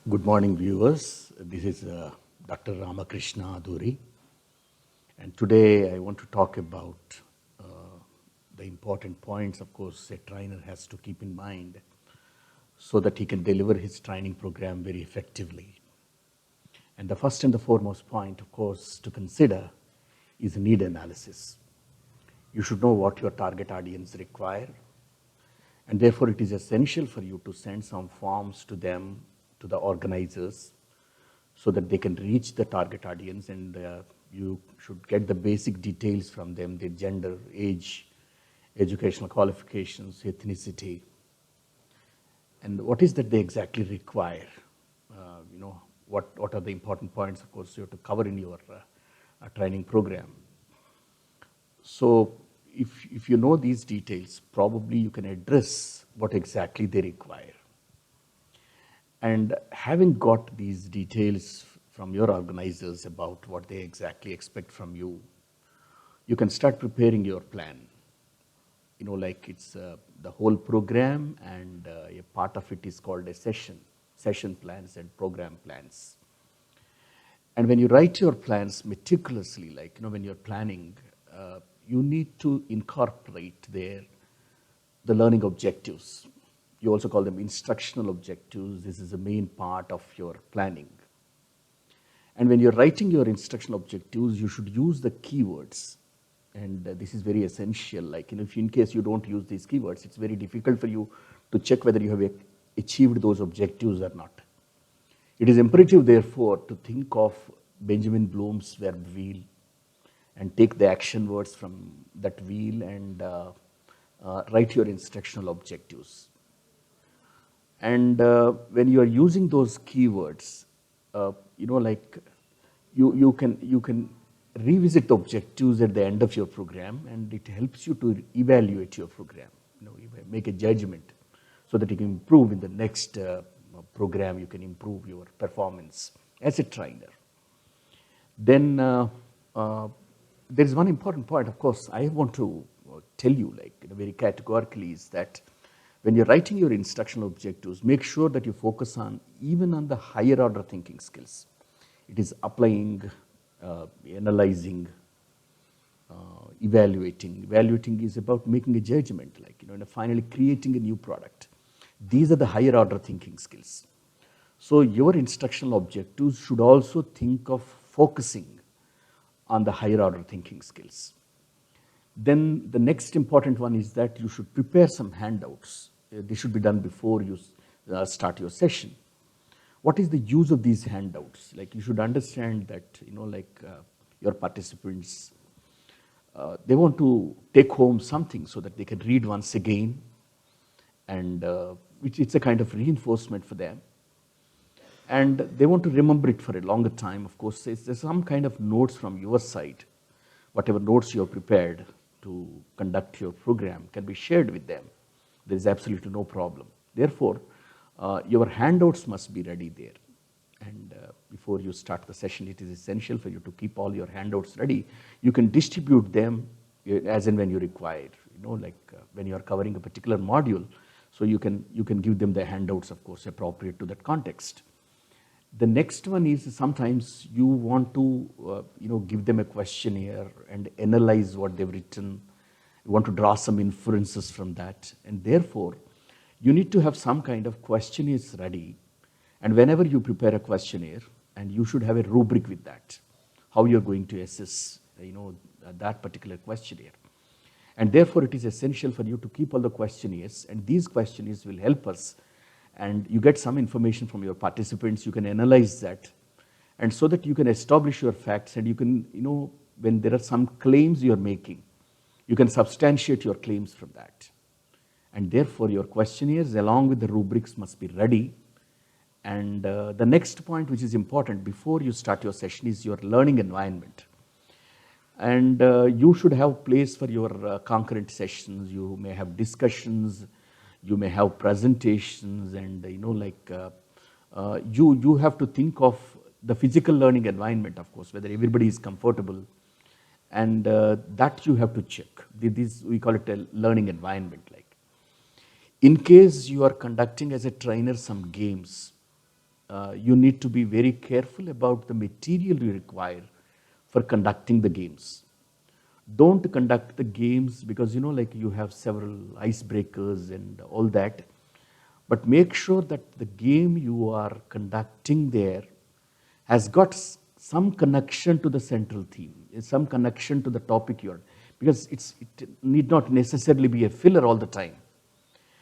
Good morning, viewers. This is Dr. Ramakrishna Aduri, and today I want to talk about uh, the important points, of course, a trainer has to keep in mind so that he can deliver his training program very effectively. And the first and the foremost point, of course, to consider is need analysis. You should know what your target audience require, and therefore it is essential for you to send some forms to them, to the organizers, so that they can reach the target audience, and you should get the basic details from them, their gender, age, educational qualifications, ethnicity, and what is that they exactly require. What are the important points, of course, you have to cover in your training program. So if you know these details, probably you can address what exactly they require. And having got these details from your organizers about what they exactly expect from you, you can start preparing your plan. Like it's the whole program, and a part of it is called a session plans and program plans. And when you write your plans meticulously, when you're planning, you need to incorporate there the learning objectives. You also call them instructional objectives. This is the main part of your planning. And when you're writing your instructional objectives, you should use the keywords. And this is very essential. If in case you don't use these keywords, it's very difficult for you to check whether you have achieved those objectives or not. It is imperative, therefore, to think of Benjamin Bloom's verb wheel and take the action words from that wheel and write your instructional objectives. And when you are using those keywords, you can revisit the objectives at the end of your program, and it helps you to evaluate your program. You make a judgment so that you can improve in the next program. You can improve your performance as a trainer. Then there is one important point, of course, I want to tell you, very categorically, is that when you're writing your instructional objectives, make sure that you focus on even on the higher order thinking skills. It is applying, analyzing, evaluating. Evaluating is about making a judgment, and finally creating a new product. These are the higher order thinking skills. So your instructional objectives should also think of focusing on the higher order thinking skills. Then the next important one is that you should prepare some handouts. This should be done before you start your session. What is the use of these handouts? You should understand that, your participants, they want to take home something so that they can read once again, and it's a kind of reinforcement for them. And they want to remember it for a longer time. Of course, there's some kind of notes from your side. Whatever notes you have prepared to conduct your program can be shared with them. There is absolutely no problem. Therefore, your handouts must be ready there. And before you start the session, it is essential for you to keep all your handouts ready. You can distribute them as and when you require. When you are covering a particular module, so you can give them the handouts, of course, appropriate to that context. The next one is sometimes you want to give them a questionnaire and analyze what they've written. You want to draw some inferences from that, and therefore you need to have some kind of questionnaires ready. And whenever you prepare a questionnaire, and you should have a rubric with that, how you're going to assess that particular questionnaire. And therefore it is essential for you to keep all the questionnaires, and these questionnaires will help us. And you get some information from your participants, you can analyze that, and so that you can establish your facts, and you can, when there are some claims you're making, you can substantiate your claims from that. And therefore your questionnaires along with the rubrics must be ready. And the next point, which is important before you start your session, is your learning environment. And you should have place for your concurrent sessions. You may have discussions, you may have presentations, and you have to think of the physical learning environment, of course, whether everybody is comfortable, and that you have to check. This, we call it a learning environment. In case you are conducting as a trainer some games, you need to be very careful about the material you require for conducting the games. Don't conduct the games because like you have several icebreakers and all that, but make sure that the game you are conducting there has got some connection to the central theme, some connection to the topic you're, because it need not necessarily be a filler all the time.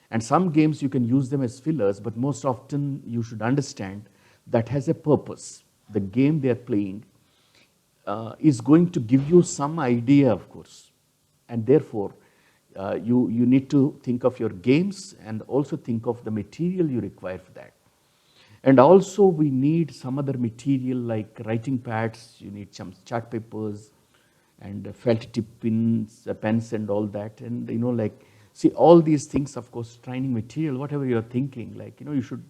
And some games you can use them as fillers, but most often you should understand that has a purpose. The game they are playing is going to give you some idea, of course. And therefore, you need to think of your games and also think of the material you require for that. And also we need some other material like writing pads, you need some chart papers and felt tip pens and all that. And like, see all these things, of course, training material, whatever you're thinking, like, you should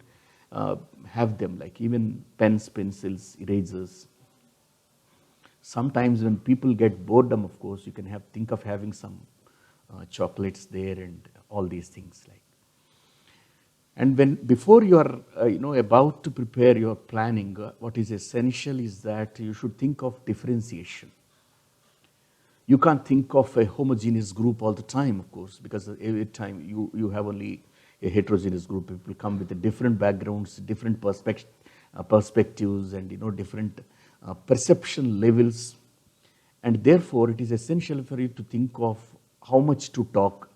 have them, like even pens, pencils, erasers. Sometimes when people get boredom, of course, you can think of having some chocolates there and all these things like. And before you are about to prepare your planning, what is essential is that you should think of differentiation. You can't think of a homogeneous group all the time, of course, because every time you have only a heterogeneous group. People come with different backgrounds, different perspectives, and different perception levels. And therefore, it is essential for you to think of how much to talk,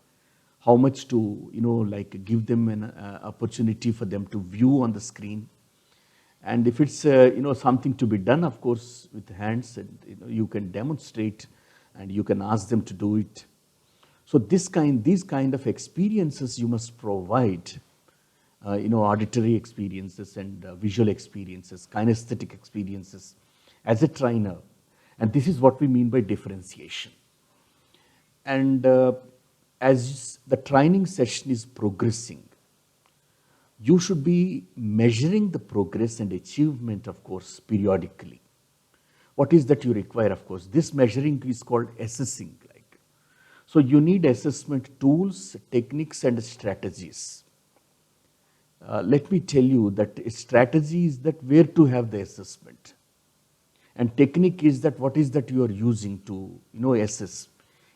how much to like give them an opportunity for them to view on the screen. And if it's something to be done, of course, with hands, and you can demonstrate and you can ask them to do it. So these kind of experiences you must provide, auditory experiences and visual experiences, kinesthetic experiences as a trainer. And this is what we mean by differentiation. And as the training session is progressing, you should be measuring the progress and achievement, of course, periodically. What is that you require, of course? This measuring is called assessing. So you need assessment tools, techniques, and strategies. Let me tell you that a strategy is that where to have the assessment. And technique is that what is that you are using to assess.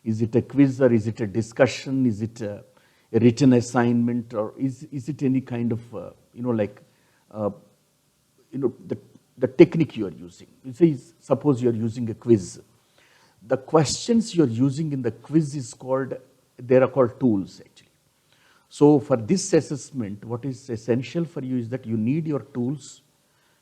Is it a quiz, or is it a discussion? Is it a written assignment, or is it any kind of the technique you are using? Suppose you are using a quiz. The questions you are using in the quiz they are called tools actually. So for this assessment, what is essential for you is that you need your tools,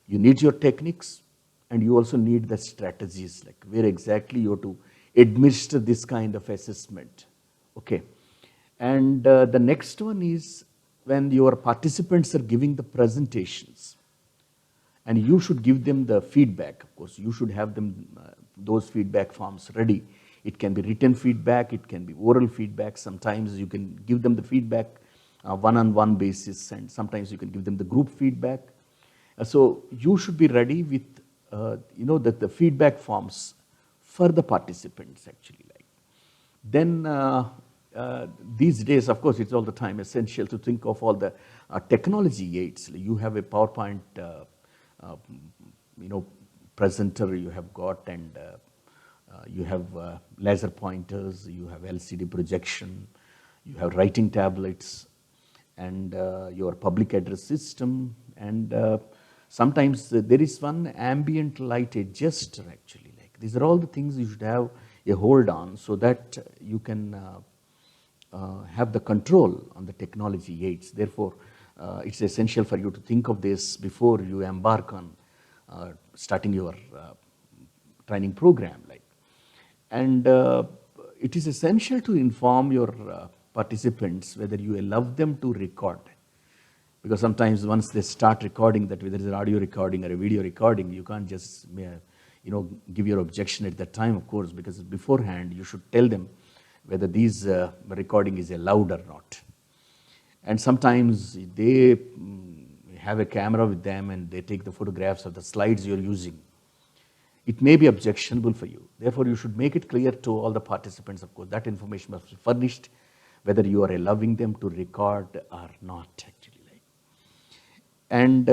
you need your techniques, and you also need the strategies, like where exactly you have to administer this kind of assessment. Okay. And the next one is when your participants are giving the presentations, and you should give them the feedback. Of course, you should have them those feedback forms ready. It can be written feedback, it can be oral feedback. Sometimes you can give them the feedback one-on-one basis, and sometimes you can give them the group feedback. So you should be ready with the feedback forms for the participants actually. Like then these days, of course, it's all the time essential to think of all the technology aids. You have a PowerPoint presenter you have got, and you have laser pointers, you have LCD projection, you have writing tablets, and your public address system, and sometimes there is one ambient light adjuster actually. Like these are all the things you should have a hold on, so that you can have the control on the technology aids. Therefore, it's essential for you to think of this before you embark on starting your training program. And it is essential to inform your participants whether you allow them to record, because sometimes once they start recording, that whether it's an audio recording or a video recording, you can't just give your objection at that time, of course, because beforehand you should tell them whether these recording is allowed or not. And sometimes they have a camera with them and they take the photographs of the slides you're using. It may be objectionable for you. Therefore, you should make it clear to all the participants, of course, that information must be furnished, whether you are allowing them to record or not, actually. And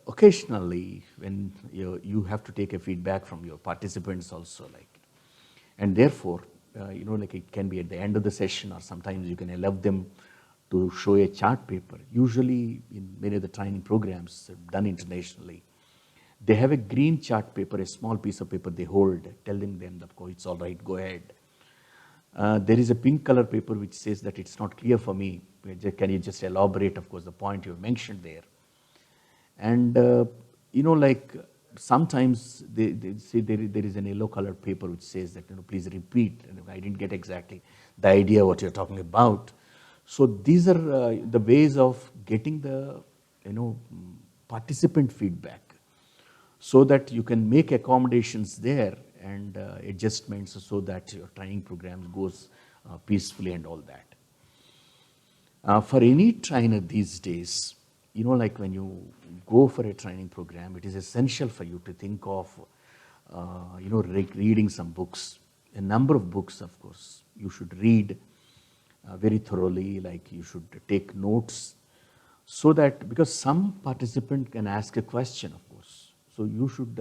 occasionally when you have to take a feedback from your participants also, like, and therefore, like it can be at the end of the session, or sometimes you can allow them to show a chart paper. Usually in many of the training programs done internationally, they have a green chart paper, a small piece of paper they hold, telling them that, oh, it's all right, go ahead. There is a pink color paper which says that it's not clear for me. Can you just elaborate, of course, the point you mentioned there? And, like sometimes they say there is an yellow colored paper which says that, please repeat. And I didn't get exactly the idea what you're talking about. So these are the ways of getting the, participant feedback, so that you can make accommodations there and adjustments so that your training program goes peacefully and all that. For any trainer these days, like when you go for a training program, it is essential for you to think of, reading some books, a number of books, of course. You should read very thoroughly, like you should take notes, so that, because some participant can ask a question, of course. So you should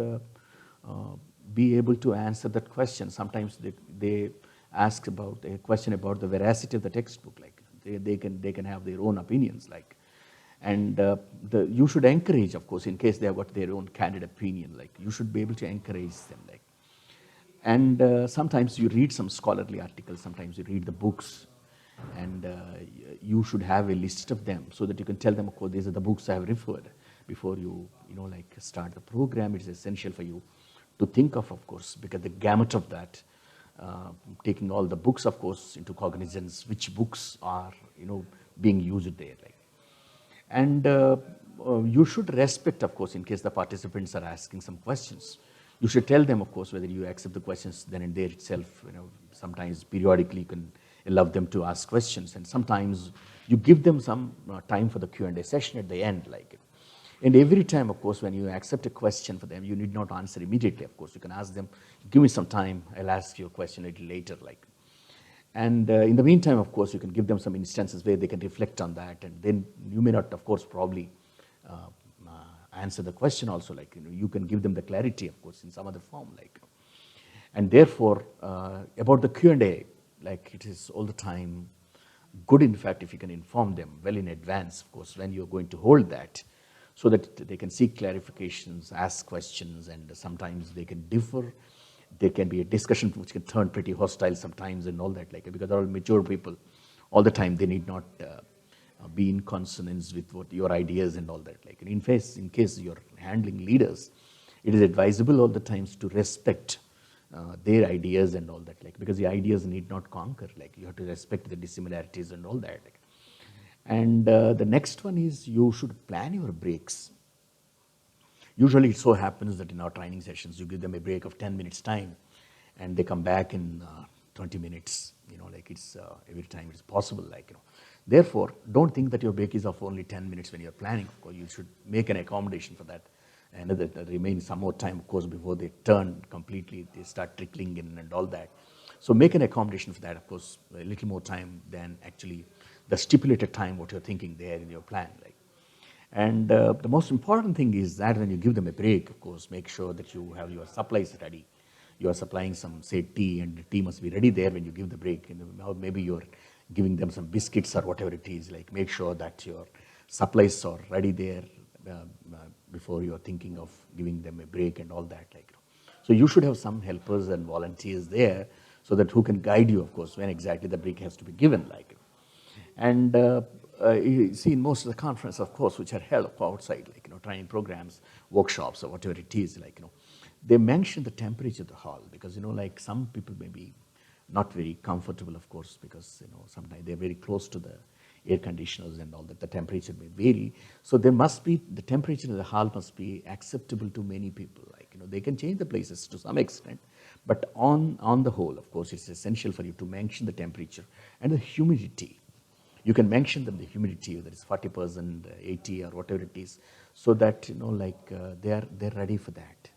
be able to answer that question. Sometimes they ask about a question about the veracity of the textbook, like they can have their own opinions, like, and you should encourage, of course, in case they have got their own candid opinion, like you should be able to encourage them, like. And sometimes you read some scholarly articles, sometimes you read the books, and you should have a list of them so that you can tell them, of course, these are the books I have referred before you, like start the program. It is essential for you to think of course, because the gamut of that, taking all the books, of course, into cognizance, which books are, being used there, like. And you should respect, of course, in case the participants are asking some questions. You should tell them, of course, whether you accept the questions then and there itself. Sometimes periodically you can allow them to ask questions, and sometimes you give them some time for the Q&A session at the end, like. And every time, of course, when you accept a question for them, you need not answer immediately. Of course, you can ask them, give me some time, I'll ask you a question a little later, like. And in the meantime, of course, you can give them some instances where they can reflect on that, and then you may not, of course, probably answer the question also, like, you can give them the clarity, of course, in some other form, like. And therefore, about the Q&A, like, it is all the time good, in fact, if you can inform them well in advance, of course, when you're going to hold that, so that they can seek clarifications, ask questions, and sometimes they can differ. There can be a discussion which can turn pretty hostile sometimes and all that, like, because they're all mature people. All the time, they need not be in consonance with what your ideas and all that. Like, in case you're handling leaders, it is advisable all the times to respect their ideas and all that, like, because the ideas need not conquer. Like, you have to respect the dissimilarities and all that. Like. And the next one is you should plan your breaks. Usually it so happens that in our training sessions, you give them a break of 10 minutes time, and they come back in 20 minutes, like it's every time it's possible, like, Therefore, don't think that your break is of only 10 minutes when you're planning. Of course, you should make an accommodation for that. And there remains some more time, of course, before they turn completely, they start trickling in and all that. So make an accommodation for that, of course, a little more time than actually the stipulated time what you're thinking there in your plan, like. And the most important thing is that when you give them a break, of course, make sure that you have your supplies ready. You are supplying some, say, tea, and the tea must be ready there when you give the break. Or maybe you're giving them some biscuits or whatever it is. Like, make sure that your supplies are ready there before you're thinking of giving them a break and all that. Like, so you should have some helpers and volunteers there, so that who can guide you, of course, when exactly the break has to be given. Like, and you see, in most of the conferences, of course, which are held outside, like, training programs, workshops, or whatever it is, like, they mention the temperature of the hall, because, like, some people may be not very comfortable, of course, because, sometimes they're very close to the air conditioners and all that. The temperature may vary. So there must be, the temperature of the hall must be acceptable to many people. Like, they can change the places to some extent, but on the whole, of course, it's essential for you to mention the temperature and the humidity. You can mention them the humidity, whether it's 40%, 80, or whatever it is, so that, they're ready for that.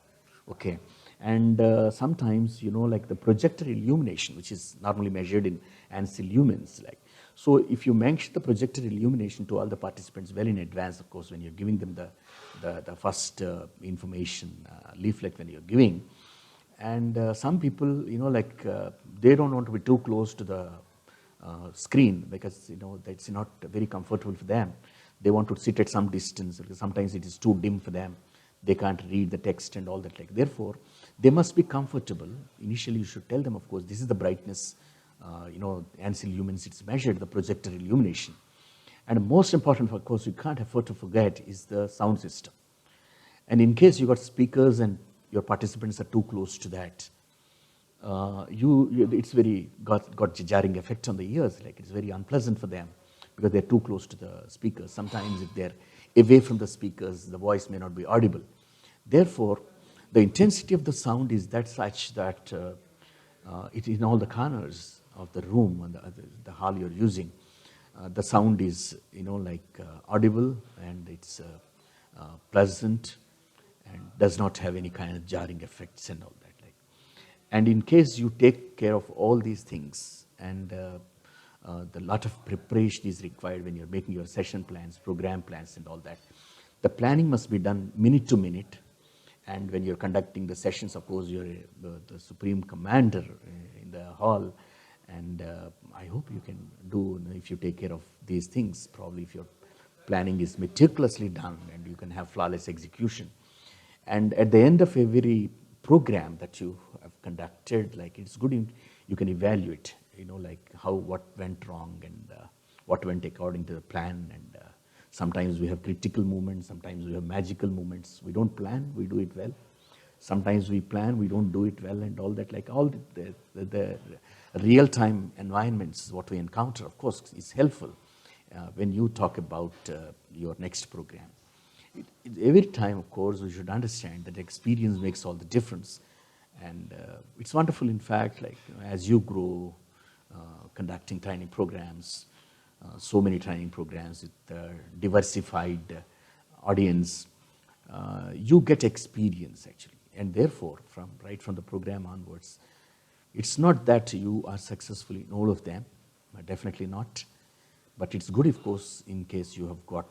Okay. And sometimes, like the projector illumination, which is normally measured in ANSI lumens, like, So if you mention the projector illumination to all the participants well in advance, of course, when you're giving them the first information leaflet when you're giving, and some people, they don't want to be too close to the screen because, that's not very comfortable for them. They want to sit at some distance because sometimes it is too dim for them. They can't read the text and all that. Therefore, they must be comfortable. Initially, you should tell them, of course, this is the brightness, ANSI lumens, it's measured, the projector illumination. And most important, of course, you can't afford to forget is the sound system. And in case you got speakers and your participants are too close to that, it's very got jarring effect on the ears. It's very unpleasant for them because they're too close to the speakers. Sometimes if they're away from the speakers, the voice may not be audible. Therefore, the intensity of the sound is that such that it in all the corners of the room and the hall you're using, the sound is audible, and it's pleasant and does not have any kind of jarring effects and all that. And in case you take care of all these things, and the lot of preparation is required when you're making your session plans, program plans and all that. The planning must be done minute to minute. And when you're conducting the sessions, of course, you're the supreme commander in the hall. And I hope you can do, if you take care of these things, probably if your planning is meticulously done and you can have flawless execution. And at the end of every program that you have conducted, it's good you can evaluate, what went wrong and what went according to the plan. And sometimes we have critical moments, sometimes we have magical moments. We don't plan, we do it well. Sometimes we plan, we don't do it well and all that. All the real-time environments, what we encounter, of course, is helpful when you talk about your next program. Every time, of course, we should understand that experience makes all the difference. And it's wonderful, in fact, as you grow, conducting training programs, so many training programs with diversified audience, you get experience, actually. And therefore, right from the program onwards, it's not that you are successful in all of them, definitely not. But it's good, of course, in case you have got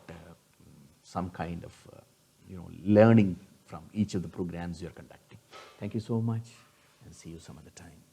some kind of learning from each of the programs you're conducting. Thank you so much, and see you some other time.